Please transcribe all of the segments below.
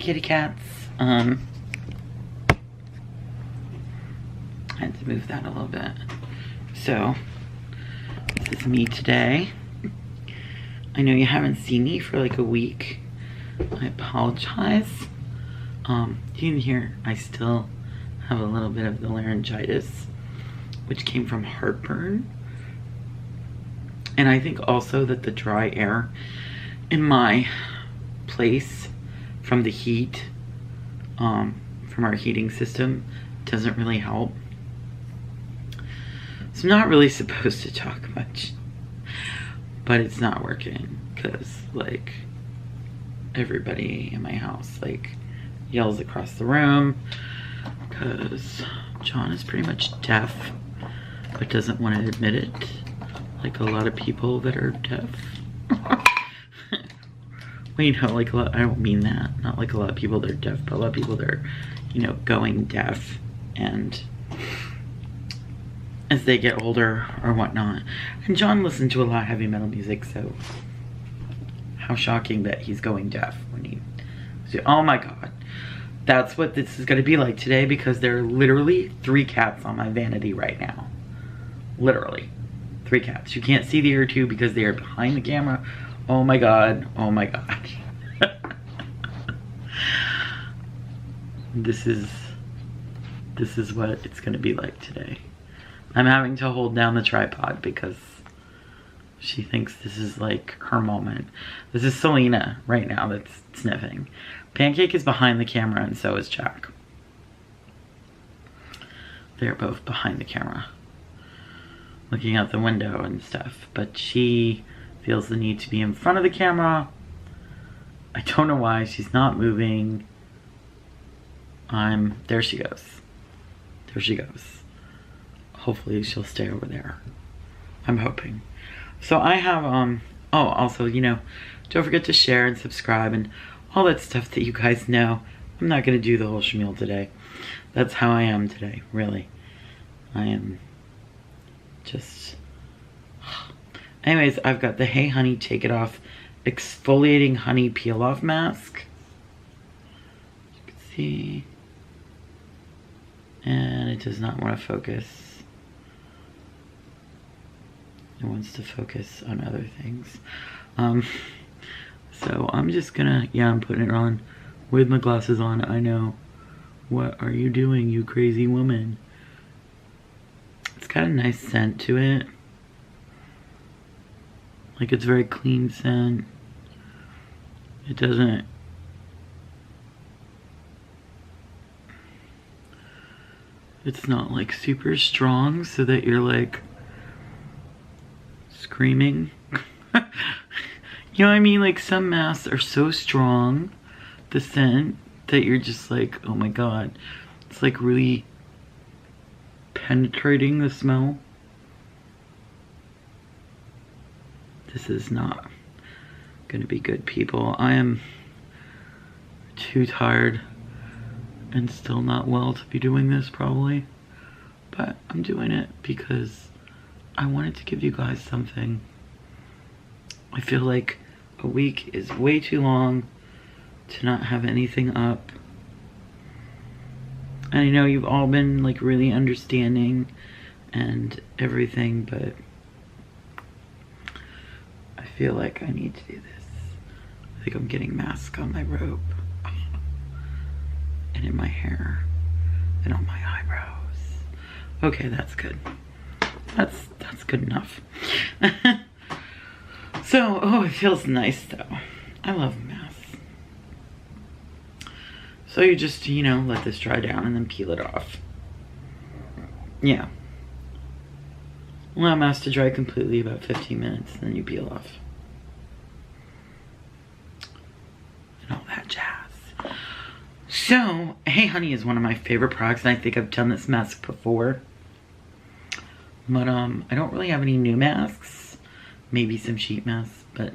kitty cats. I had to move that a little bit. So, this is me today. I know you haven't seen me for like a week. I apologize. You can hear I still have a little bit of the laryngitis, which came from heartburn. And I think also that the dry air in my place from the heat, from our heating system, doesn't really help. So I'm not really supposed to talk much, but it's not working because like everybody in my house like yells across the room because John is pretty much deaf but doesn't want to admit it, like a lot of people that are deaf. Well, you know, like a lot, I don't mean that, not like a lot of people that are deaf, but a lot of people that are, you know, going deaf, and as they get older or whatnot. And John listened to a lot of heavy metal music, so how shocking that he's going deaf when he, oh my god. That's what this is gonna be like today, because there are literally 3 cats on my vanity right now. Literally 3 cats. You can't see the other 2 because they are behind the camera. Oh my god, oh my god. This is what it's gonna be like today. I'm having to hold down the tripod because she thinks this is like her moment. This is Selena right now that's sniffing. Pancake is behind the camera and so is Jack. They're both behind the camera, looking out the window and stuff, but she feels the need to be in front of the camera. I don't know why. She's not moving. There she goes. There she goes. Hopefully she'll stay over there. I'm hoping. So I have, oh, also, you know, don't forget to share and subscribe and all that stuff that you guys know. I'm not going to do the whole schmeal today. That's how I am today, really. I am just... Anyways, I've got the Hey Honey Take It Off Exfoliating Honey Peel Off Mask. You can see. And it does not want to focus. It wants to focus on other things. So I'm just gonna, yeah, I'm putting it on with my glasses on. I know. What are you doing, you crazy woman? It's got a nice scent to it. Like, it's very clean scent. It doesn't... It's not like super strong so that you're like screaming. You know what I mean? Like some masks are so strong, the scent, that you're just like, oh my god. It's like really penetrating the smell. This is not gonna be good, people. I am too tired and still not well to be doing this probably, but I'm doing it because I wanted to give you guys something. I feel like a week is way too long to not have anything up. And I know you've all been like really understanding and everything, but I feel like I need to do this. I think I'm getting masks on my robe and in my hair and on my eyebrows. Okay, that's good. That's good enough. So, oh, it feels nice though. I love masks. So you just, you know, let this dry down and then peel it off. Yeah. Allow mask to dry completely, about 15 minutes, and then you peel off. And all that jazz. So, Hey Honey is one of my favorite products, and I think I've done this mask before. But I don't really have any new masks. Maybe some sheet masks, but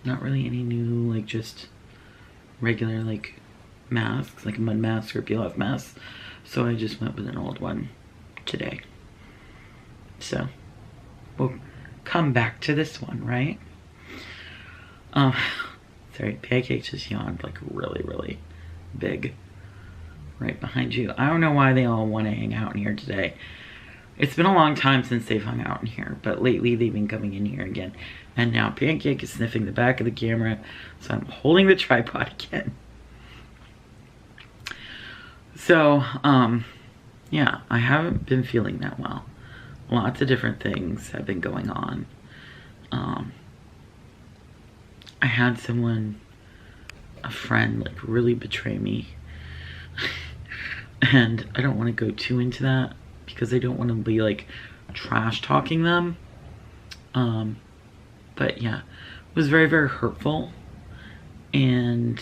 not really any new, like just regular like masks, like a mud mask or peel off mask. So I just went with an old one today. So we'll come back to this one, right? Sorry, Pancake just yawned like really, really big right behind you. I don't know why they all want to hang out in here today. It's been a long time since they've hung out in here, but lately they've been coming in here again. And now Pancake is sniffing the back of the camera, so I'm holding the tripod again. So, yeah, I haven't been feeling that well. Lots of different things have been going on. I had someone, a friend, like really betray me. And I don't want to go too into that because I don't want to be like trash talking them. But yeah, it was very, very hurtful. And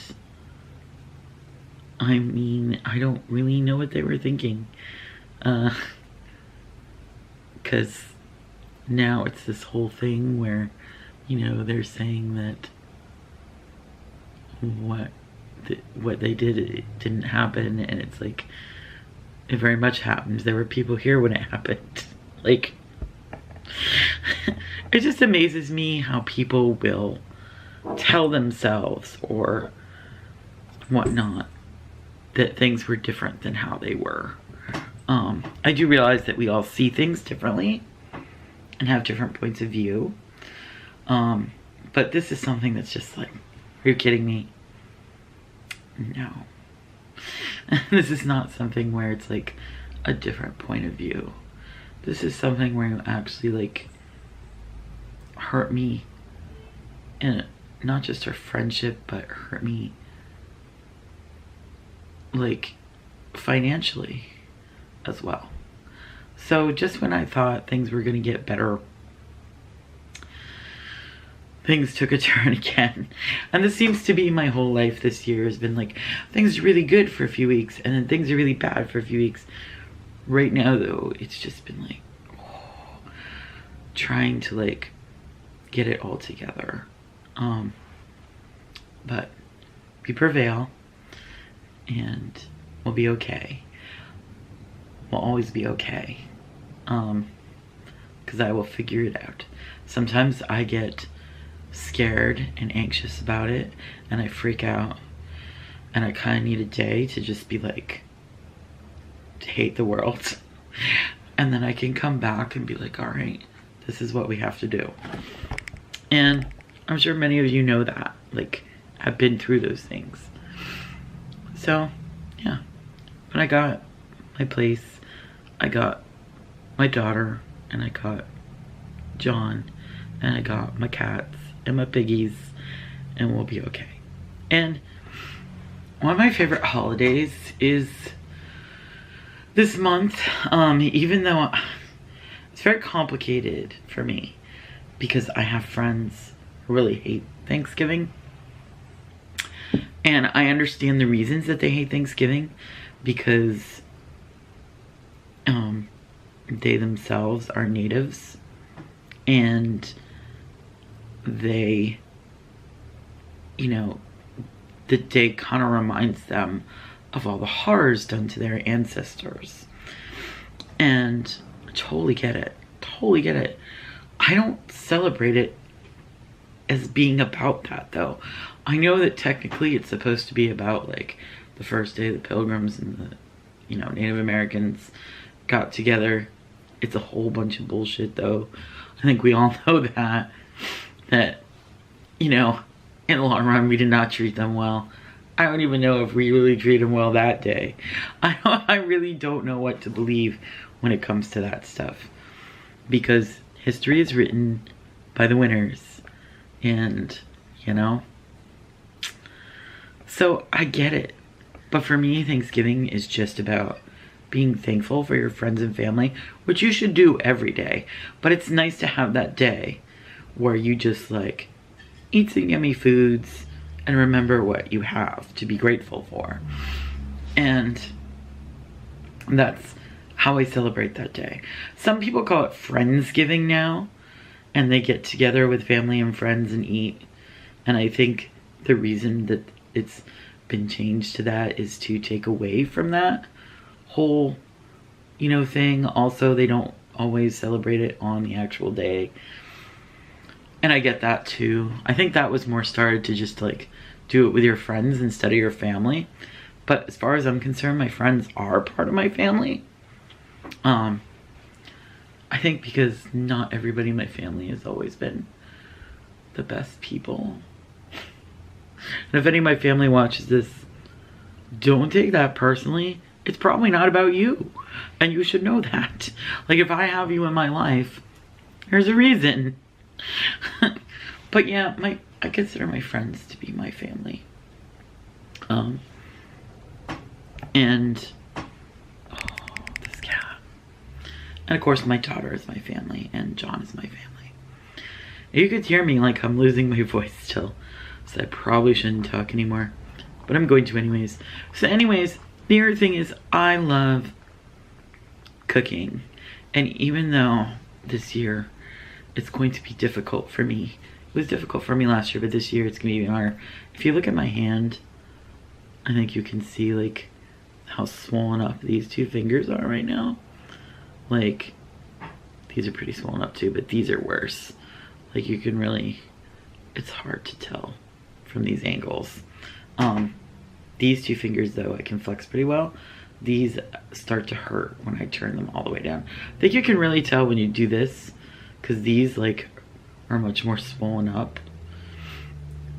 I mean, I don't really know what they were thinking. Because now it's this whole thing where, you know, they're saying that what they did, it didn't happen, and it's like, it very much happened. There were people here when it happened. Like, it just amazes me how people will tell themselves or whatnot that things were different than how they were. I do realize that we all see things differently and have different points of view. But this is something that's just like, are you kidding me? No. This is not something where it's like a different point of view. This is something where you actually like hurt me, and not just our friendship, but hurt me like financially as well. So just when I thought things were gonna get better, things took a turn again. And this seems to be my whole life this year, has been like, things are really good for a few weeks and then things are really bad for a few weeks. Right now though, it's just been like, trying to like get it all together. But we prevail and we'll be okay. We'll always be okay. Because I will figure it out. Sometimes I get scared and anxious about it and I freak out, and I kind of need a day to just be like, to hate the world. And then I can come back and be like, all right, this is what we have to do. And I'm sure many of you know that, like, have been through those things. So yeah, when I got my place, I got my daughter, and I got John, and I got my cats and my piggies, and we'll be okay. And one of my favorite holidays is this month, even though it's very complicated for me because I have friends who really hate Thanksgiving. And I understand the reasons that they hate Thanksgiving, because they themselves are natives, and they, you know, the day kind of reminds them of all the horrors done to their ancestors. And I totally get it. Totally get it. I don't celebrate it as being about that though. I know that technically it's supposed to be about like the first day the Pilgrims and the, you know, Native Americans got together. It's a whole bunch of bullshit though. I think we all know that, you know, in the long run we did not treat them well. I don't even know if we really treated them well that day. I really don't know what to believe when it comes to that stuff, because history is written by the winners, and you know, so I get it. But for me, Thanksgiving is just about being thankful for your friends and family, which you should do every day. But it's nice to have that day where you just like eat some yummy foods and remember what you have to be grateful for. And that's how I celebrate that day. Some people call it Friendsgiving now, and they get together with family and friends and eat. And I think the reason that it's been changed to that is to take away from that whole, you know, thing. Also, they don't always celebrate it on the actual day. And I get that too. I think that was more started to just like do it with your friends instead of your family. But as far as I'm concerned, my friends are part of my family. I think because not everybody in my family has always been the best people. And if any of my family watches this, don't take that personally. It's probably not about you. And you should know that. Like, if I have you in my life, there's a reason. But yeah, I consider my friends to be my family. And this cat. And of course my daughter is my family, and John is my family. You could hear me like I'm losing my voice still, so I probably shouldn't talk anymore, but I'm going to anyways. So anyways, the other thing is I love cooking, and even though this year it's going to be difficult for me, it was difficult for me last year, but this year it's gonna be even harder. If you look at my hand, I think you can see like how swollen up these two fingers are right now. Like, these are pretty swollen up too, but these are worse. Like, you can really, it's hard to tell from these angles. These two fingers though, I can flex pretty well. These start to hurt when I turn them all the way down. I think you can really tell when you do this, because these like are much more swollen up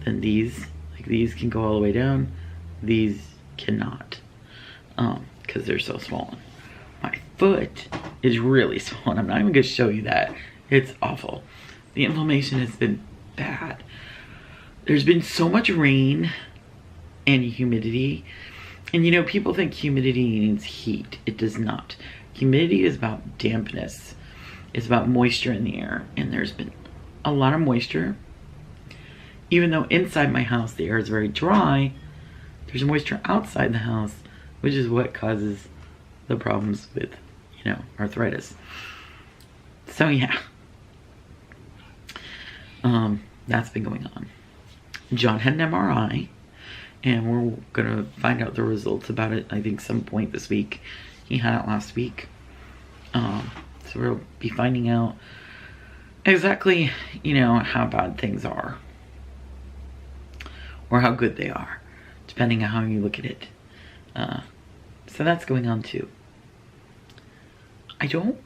than these. Like, these can go all the way down, these cannot, because they're so swollen. My foot is really swollen. I'm not even gonna show you that. It's awful. The inflammation has been bad. There's been so much rain and humidity. And you know, people think humidity means heat. It does not. Humidity is about dampness. It's about moisture in the air. And there's been a lot of moisture. Even though inside my house the air is very dry, there's moisture outside the house, which is what causes the problems with, you know, arthritis. So yeah. That's been going on. John had an MRI, and we're gonna find out the results about it, I think, some point this week. He had it last week. So we'll be finding out exactly, you know, how bad things are. Or how good they are, depending on how you look at it. So that's going on too. I don't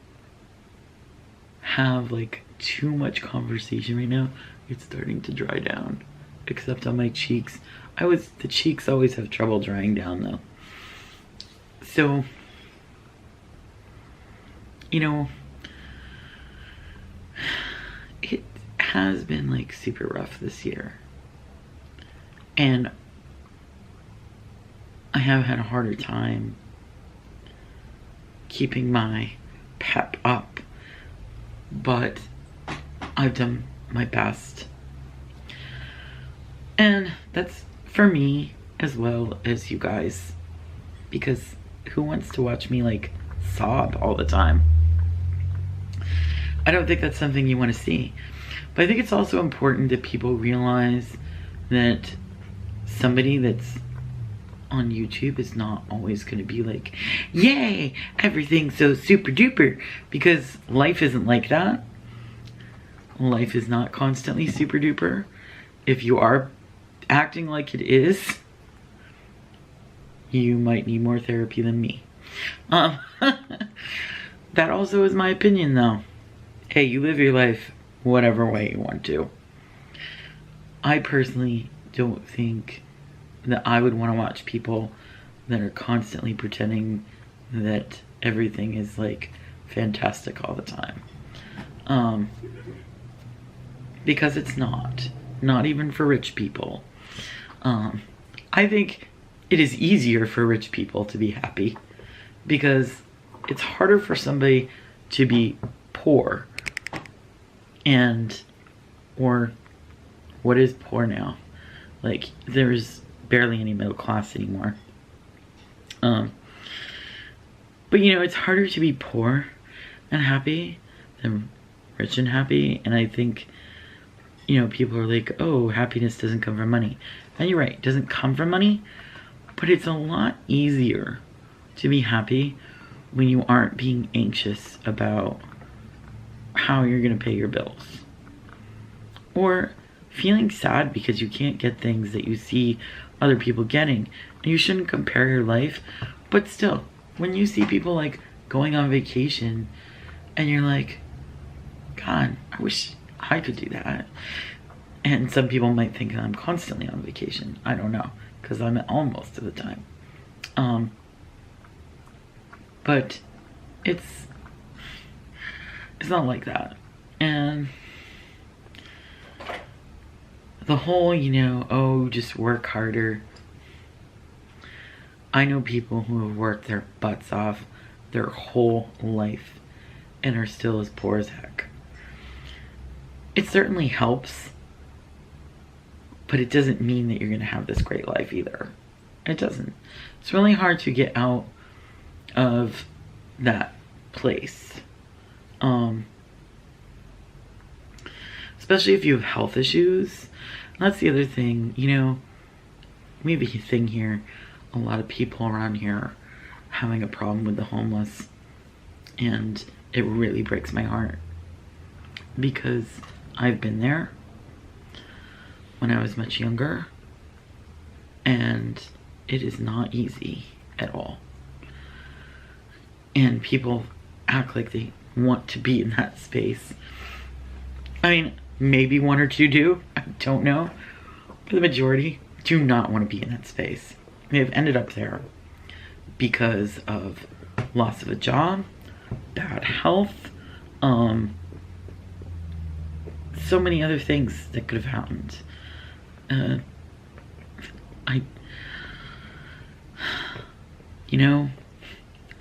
have like too much conversation right now. It's starting to dry down, except on my cheeks. The cheeks always have trouble drying down though. So, you know, it has been like super rough this year. And I have had a harder time keeping my pep up, but I've done my best. And that's for me as well as you guys, because who wants to watch me like sob all the time? I don't think that's something you want to see. But I think it's also important that people realize that somebody that's on YouTube is not always going to be like, yay, everything's so super duper, because life isn't like that. Life is not constantly super duper. If you are acting like it is, you might need more therapy than me. That also is my opinion though. Hey, you live your life whatever way you want to. I personally don't think that I would want to watch people that are constantly pretending that everything is like fantastic all the time. Because it's not even for rich people. I think it is easier for rich people to be happy, because it's harder for somebody to be poor. Or what is poor now? Like, there's barely any middle class anymore. But you know, it's harder to be poor and happy than rich and happy. And I think, you know, people are like, oh, happiness doesn't come from money. And you're right, it doesn't come from money, but it's a lot easier to be happy when you aren't being anxious about how you're gonna pay your bills, or feeling sad because you can't get things that you see other people getting, and you shouldn't compare your life, but still, when you see people like going on vacation and you're like, God, I wish I could do that. And some people might think I'm constantly on vacation. I don't know, because I'm at home most of the time. But it's not like that. And the whole, you know, oh, just work harder. I know people who have worked their butts off their whole life and are still as poor as heck. It certainly helps, but it doesn't mean that you're gonna have this great life either. It doesn't. It's really hard to get out of that place. Especially if you have health issues. And that's the other thing, you know, maybe a thing here, a lot of people around here are having a problem with the homeless, and it really breaks my heart because I've been there when I was much younger, and it is not easy at all. And people act like they want to be in that space. I mean, maybe one or two do, I don't know, but the majority do not want to be in that space. They have ended up there because of loss of a job, bad health, so many other things that could have happened. You know,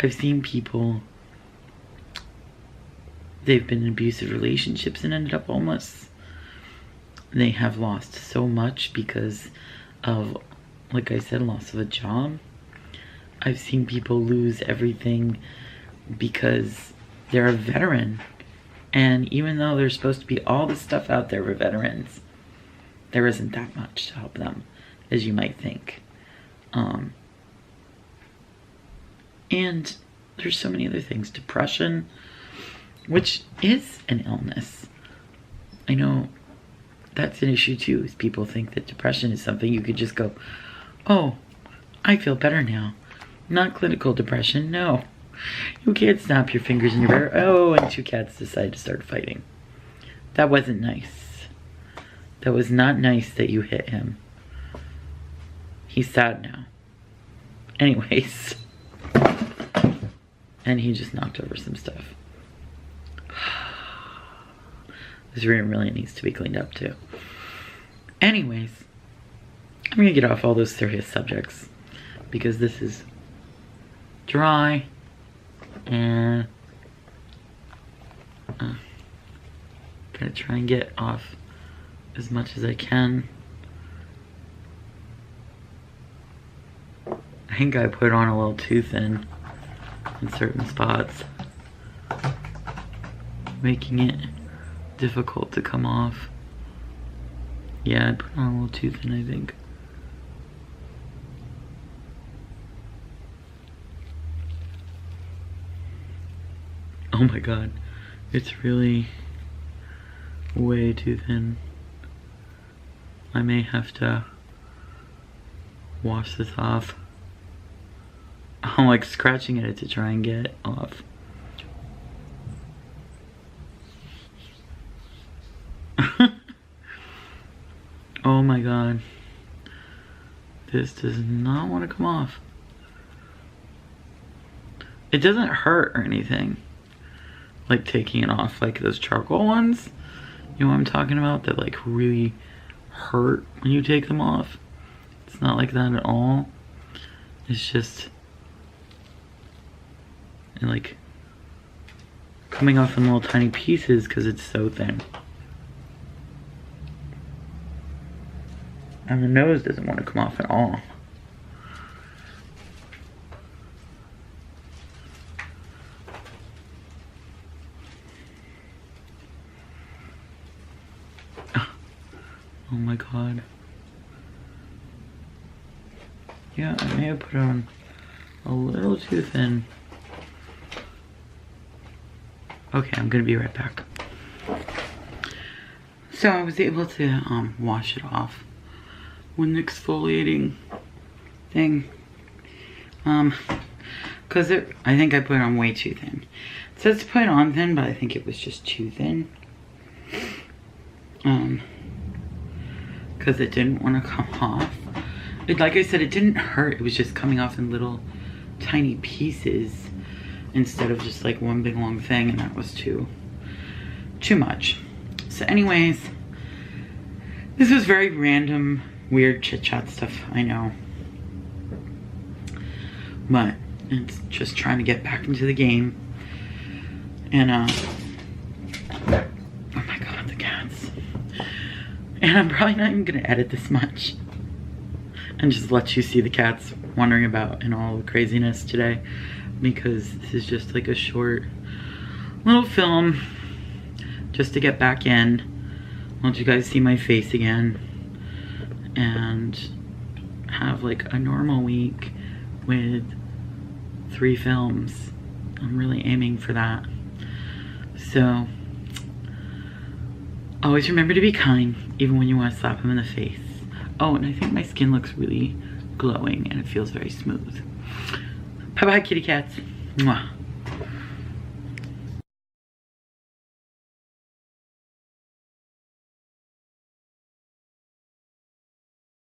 I've seen people, they've been in abusive relationships and ended up homeless. They have lost so much because of, like I said, loss of a job. I've seen people lose everything because they're a veteran. And even though there's supposed to be all this stuff out there for veterans, there isn't that much to help them as you might think. And there's so many other things. Depression, which is an illness. I know that's an issue too, is people think that depression is something you could just go, oh, I feel better now. Not clinical depression, no. You can't snap your fingers in your hair. Oh, and two cats decide to start fighting. That wasn't nice. That was not nice that you hit him. He's sad now. Anyways. And he just knocked over some stuff. This room really needs to be cleaned up too. Anyways, I'm gonna get off all those serious subjects because this is dry and gonna try and get off as much as I can. I think I put on a little too thin in certain spots, making it difficult to come off. Yeah, I put on a little too thin, I think. Oh my god, it's really way too thin. I may have to wash this off. I'm like scratching at it to try and get it off. Oh my god. This does not want to come off. It doesn't hurt or anything. Like taking it off, like those charcoal ones. You know what I'm talking about? That like really hurt when you take them off. It's not like that at all. It's just and like coming off in little tiny pieces because it's so thin. And the nose doesn't want to come off at all. Oh my god. Yeah, I may have put on a little too thin. Okay, I'm gonna be right back. So I was able to wash it off with an exfoliating thing. Because I think I put it on way too thin. It says to put it on thin, but I think it was just too thin. Because it didn't want to come off. Like I said, it didn't hurt. It was just coming off in little tiny pieces instead of just like one big long thing, and that was too much. So anyways, this was very random, weird chit chat stuff, I know. But it's just trying to get back into the game. And oh my god, the cats. And I'm probably not even gonna edit this much and just let you see the cats wandering about and all the craziness today, because this is just like a short little film just to get back in, let you guys see my face again, and have like a normal week with 3 films. I'm really aiming for that. So always remember to be kind, even when you want to slap him in the face. Oh, and I think my skin looks really glowing and it feels very smooth. Bye bye, kitty cats. Mwah.